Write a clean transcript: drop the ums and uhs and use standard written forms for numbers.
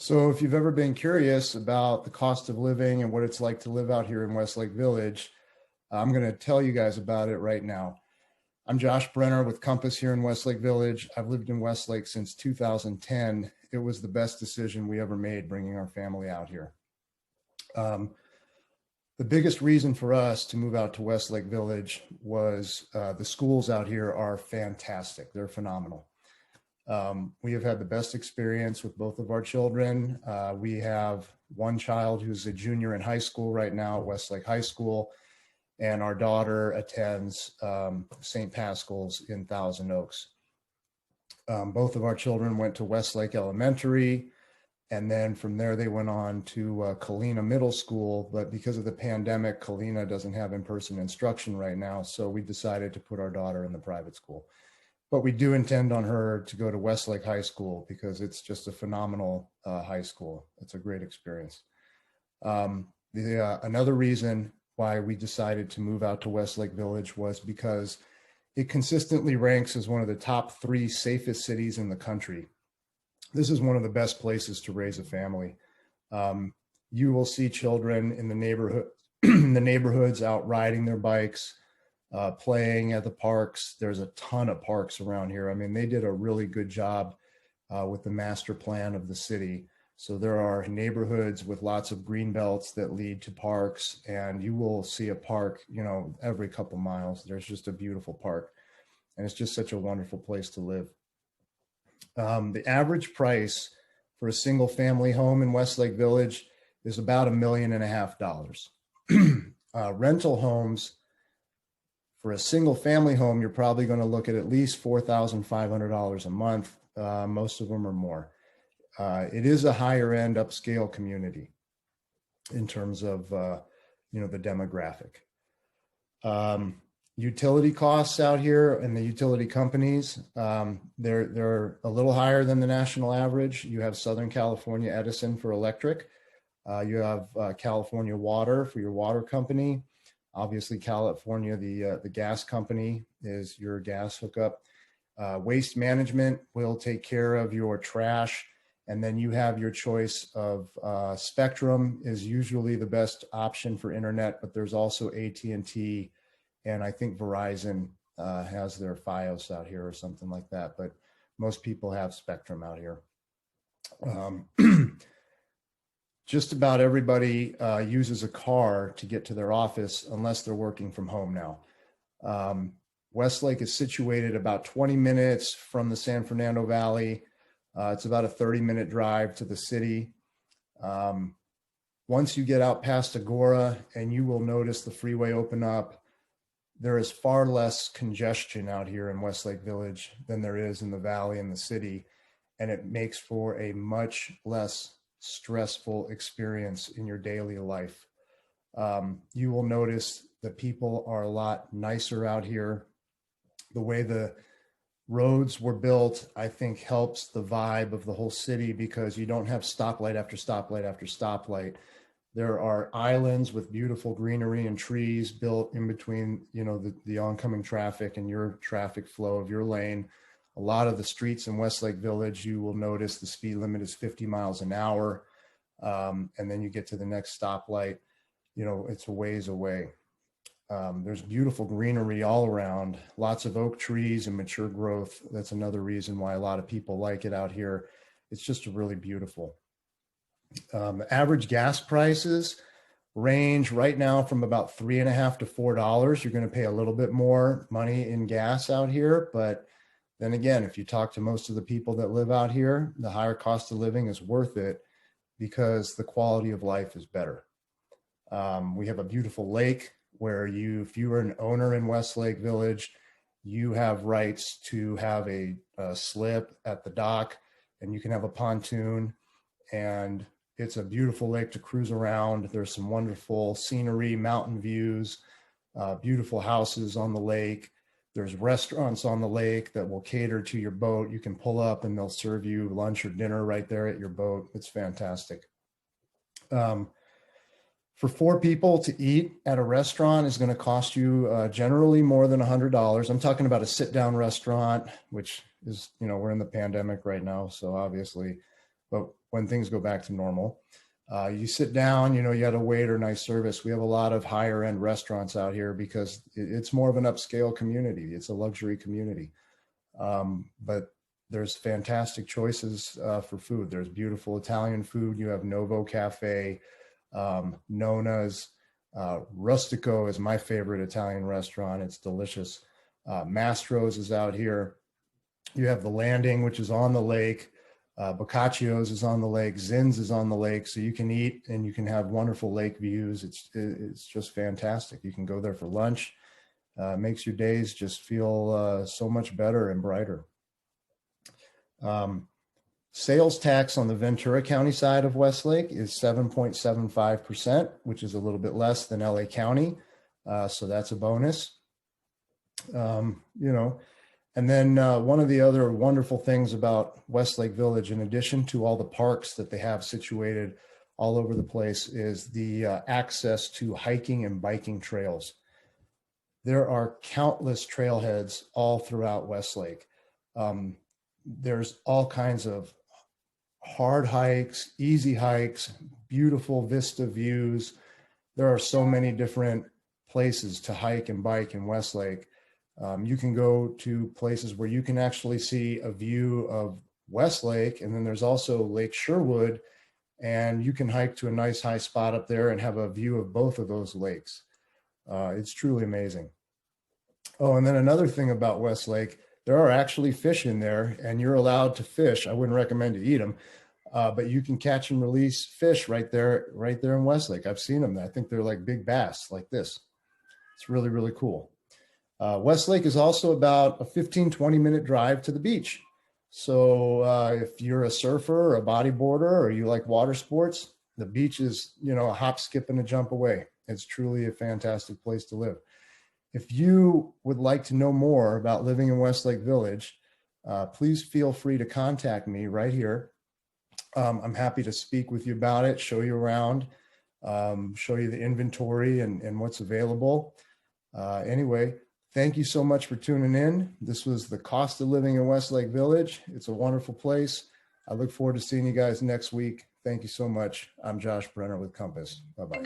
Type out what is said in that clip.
So if you've ever been curious about the cost of living and what it's like to live out here in Westlake Village, I'm going to tell you guys about it right now. I'm Josh Brenner with Compass here in Westlake Village. I've lived in Westlake since 2010. It was the best decision we ever made bringing our family out here. The biggest reason for us to move out to Westlake Village was the schools out here are fantastic. They're phenomenal. We have had the best experience with both of our children. We have one child who's a junior in high school right now at Westlake High School, and our daughter attends St. Pascal's in Thousand Oaks. Both of our children went to Westlake Elementary, and then from there they went on to Kalina Middle School, but because of the pandemic, Kalina doesn't have in-person instruction right now, so we decided to put our daughter in the private school. But we do intend on her to go to Westlake High School because it's just a phenomenal high school. It's a great experience. Another reason why we decided to move out to Westlake Village was because it consistently ranks as one of the top 3 safest cities in the country. This is one of the best places to raise a family. You will see children in the neighborhoods out riding their bikes, playing at the parks. There's a ton of parks around here. I mean, they did a really good job with the master plan of the city. So there are neighborhoods with lots of green belts that lead to parks, and you will see a park, every couple miles. There's just a beautiful park, and it's just such a wonderful place to live. The average price for a single family home in Westlake Village is about $1.5 million. Rental homes, for a single family home, you're probably going to look at least $4,500 a month. Most of them are more. It is a higher end upscale community in terms of, the demographic. Utility costs out here and the utility companies, they're a little higher than the national average. You have Southern California Edison for electric. You have California Water for your water company. Obviously, California, the gas company is your gas hookup. Waste management will take care of your trash. And then you have your choice of Spectrum is usually the best option for internet, but there's also AT&T, and I think Verizon has their Fios out here or something like that. But most people have Spectrum out here. Just about everybody uses a car to get to their office unless they're working from home now. Westlake is situated about 20 minutes from the San Fernando Valley. It's about a 30-minute drive to the city. Once you get out past Agoura, and you will notice the freeway open up, there is far less congestion out here in Westlake Village than there is in the valley and the city, and it makes for a much less stressful experience in your daily life. You will notice that people are a lot nicer out here. The way the roads were built, I think, helps the vibe of the whole city because you don't have stoplight after stoplight after stoplight. There are islands with beautiful greenery and trees built in between, the oncoming traffic and your traffic flow of your lane. A lot of the streets in Westlake Village, you will notice the speed limit is 50 miles an hour. And then you get to the next stoplight, it's a ways away. There's beautiful greenery all around, lots of oak trees and mature growth. That's another reason why a lot of people like it out here. It's just really beautiful. Average gas prices range right now from about $3.50 to $4. You're going to pay a little bit more money in gas out here, but then again, if you talk to most of the people that live out here, the higher cost of living is worth it because the quality of life is better. We have a beautiful lake where if you are an owner in Westlake Village, you have rights to have a slip at the dock, and you can have a pontoon, and it's a beautiful lake to cruise around. There's some wonderful scenery, mountain views, beautiful houses on the lake. There's restaurants on the lake that will cater to your boat. You can pull up and they'll serve you lunch or dinner right there at your boat. It's fantastic. For 4 people to eat at a restaurant is going to cost you generally more than $100. I'm talking about a sit-down restaurant, which is, we're in the pandemic right now, so obviously but when things go back to normal, you sit down, you got a waiter, nice service. We have a lot of higher end restaurants out here because it's more of an upscale community. It's a luxury community. But there's fantastic choices for food. There's beautiful Italian food. You have Novo Cafe, Nona's, Rustico is my favorite Italian restaurant. It's delicious. Mastro's is out here. You have the Landing, which is on the lake. Boccaccio's is on the lake. Zinn's is on the lake. So you can eat and you can have wonderful lake views. It's just fantastic. You can go there for lunch. Makes your days just feel so much better and brighter. Sales tax on the Ventura County side of Westlake is 7.75%, which is a little bit less than LA County. So that's a bonus. And then one of the other wonderful things about Westlake Village, in addition to all the parks that they have situated all over the place, is the access to hiking and biking trails. There are countless trailheads all throughout Westlake. There's all kinds of hard hikes, easy hikes, beautiful vista views. There are so many different places to hike and bike in Westlake. You can go to places where you can actually see a view of Westlake, and then there's also Lake Sherwood, and you can hike to a nice high spot up there and have a view of both of those lakes. It's truly amazing. Oh, and then another thing about Westlake, there are actually fish in there, and you're allowed to fish. I wouldn't recommend to eat them, but you can catch and release fish right there in Westlake. I've seen them. I think they're like big bass like this. It's really, really cool. Westlake is also about a 15-20 minute drive to the beach. So if you're a surfer or a bodyboarder or you like water sports, the beach is, a hop, skip, and a jump away. It's truly a fantastic place to live. If you would like to know more about living in Westlake Village, please feel free to contact me right here. I'm happy to speak with you about it, show you around, show you the inventory and what's available. Anyway, thank you so much for tuning in. This was the cost of living in Westlake Village. It's a wonderful place. I look forward to seeing you guys next week. Thank you so much. I'm Josh Brenner with Compass. Bye-bye.